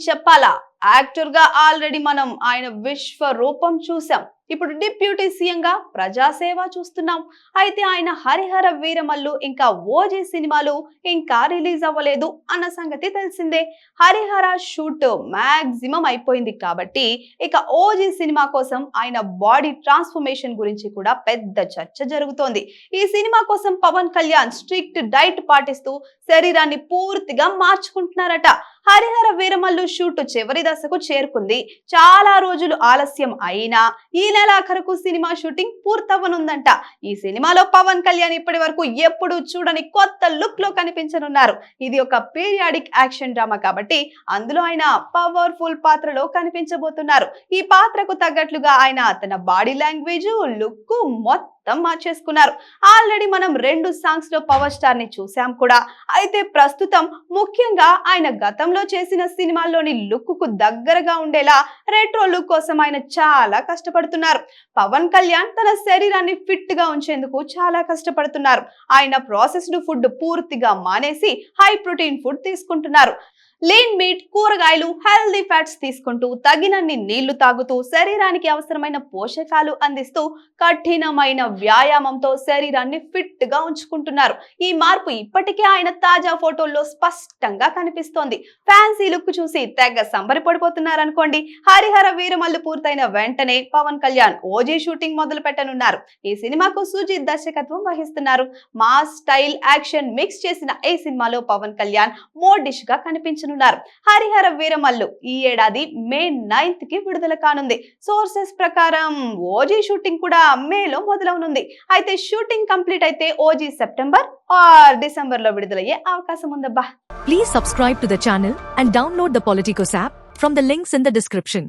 చెప్పాలా? యాక్టర్ గా ఆల్రెడీ మనం ఆయన విశ్వరూపం చూసాం. ఇప్పుడు డిప్యూటీ సీఎం గా ప్రజాసేవ చూస్తున్నాం. అయితే ఆయన హరిహర వీరమల్లు ఇంకా ఓజీ సినిమాలు ఇంకా రిలీజ్ అవ్వలేదు అన్న సంగతి తెలిసిందే. హరిహర షూట్ మాక్సిమం అయిపోయింది కాబట్టి ఇక ఓజీ సినిమా కోసం ఆయన బాడీ ట్రాన్స్ఫర్మేషన్ గురించి కూడా పెద్ద చర్చ జరుగుతోంది. ఈ సినిమా కోసం పవన్ కళ్యాణ్ స్ట్రిక్ట్ డైట్ పాటిస్తూ శరీరాన్ని పూర్తిగా మార్చుకుంటున్నారట. హరిహర వీరమల్లు షూట్ చివరి దశకు చేరుకుంది. చాలా రోజులు ఆలస్యం అయినా ఈ నెలాఖరుకు సినిమా షూటింగ్ పూర్తవ్వనుందంట. ఈ సినిమాలో పవన్ కళ్యాణ్ ఇప్పటి వరకు ఎప్పుడు చూడని కొత్త లుక్ లో కనిపించనున్నారు. ఇది ఒక పీరియాడిక్ యాక్షన్ డ్రామా కాబట్టి అందులో ఆయన పవర్ఫుల్ పాత్రలో కనిపించబోతున్నారు. ఈ పాత్రకు తగ్గట్లుగా ఆయన తన బాడీ లాంగ్వేజ్, లుక్ మొత్తం మార్చేసుకున్నారు. ఆల్రెడీ మనం 2 సాంగ్స్ లో పవర్ స్టార్ ని చూసాం కూడా. అయితే ప్రస్తుతం ముఖ్యంగా ఆయన గతంలో చేసిన సినిమాల్లోని లుక్ కు దగ్గరగా ఉండేలా రెట్రో లుక్ కోసం ఆయన చాలా కష్టపడుతున్నారు. పవన్ కళ్యాణ్ తన శరీరాన్ని ఫిట్ గా ఉంచేందుకు చాలా కష్టపడుతున్నారు. ఆయన ప్రాసెస్డ్ ఫుడ్ పూర్తిగా మానేసి హై ప్రోటీన్ ఫుడ్ తీసుకుంటున్నారు. లీన్ మీట్, కూరగాయలు, హెల్దీ ఫ్యాట్స్ తీసుకుంటూ తగినన్ని నీళ్లు తాగుతూ శరీరానికి అవసరమైన పోషకాలు అందిస్తూ కఠినమైన వ్యాయామంతో శరీరాన్ని ఫిట్ గా ఉంచుకుంటున్నారు. ఈ మార్పు ఇప్పటికే ఆయన తాజా ఫోటోల్లో స్పష్టంగా కనిపిస్తోంది. ఫ్యాన్సీ లుక్ చూసి తెగ సంబరపడిపోతున్నారనుకోండి. హరిహర వీరమల్లు పూర్తయిన వెంటనే పవన్ కళ్యాణ్ ఓజీ షూటింగ్ మొదలు పెట్టనున్నారు. ఈ సినిమాకు సుజీత్ దర్శకత్వం వహిస్తున్నారు. మాస్ స్టైల్ యాక్షన్ మిక్స్ చేసిన ఈ సినిమాలో పవన్ కళ్యాణ్ మోడిష్ గా కనిపించనున్నారు. హరిహర వీరమల్లు ఈ ఏడాది మే 9th కి విడుదల కానుంది. సోర్సెస్ ప్రకారం ఓజీ షూటింగ్ కూడా మేలో మొదలవనుంది. అయితే షూటింగ్ కంప్లీట్ అయితే ఓజీ సెప్టెంబర్ ఆర్ డిసెంబర్ లో విడుదలయ్యే అవకాశం ఉందబ్బా. Please subscribe to the channel and download the Politicos app from the links in the description.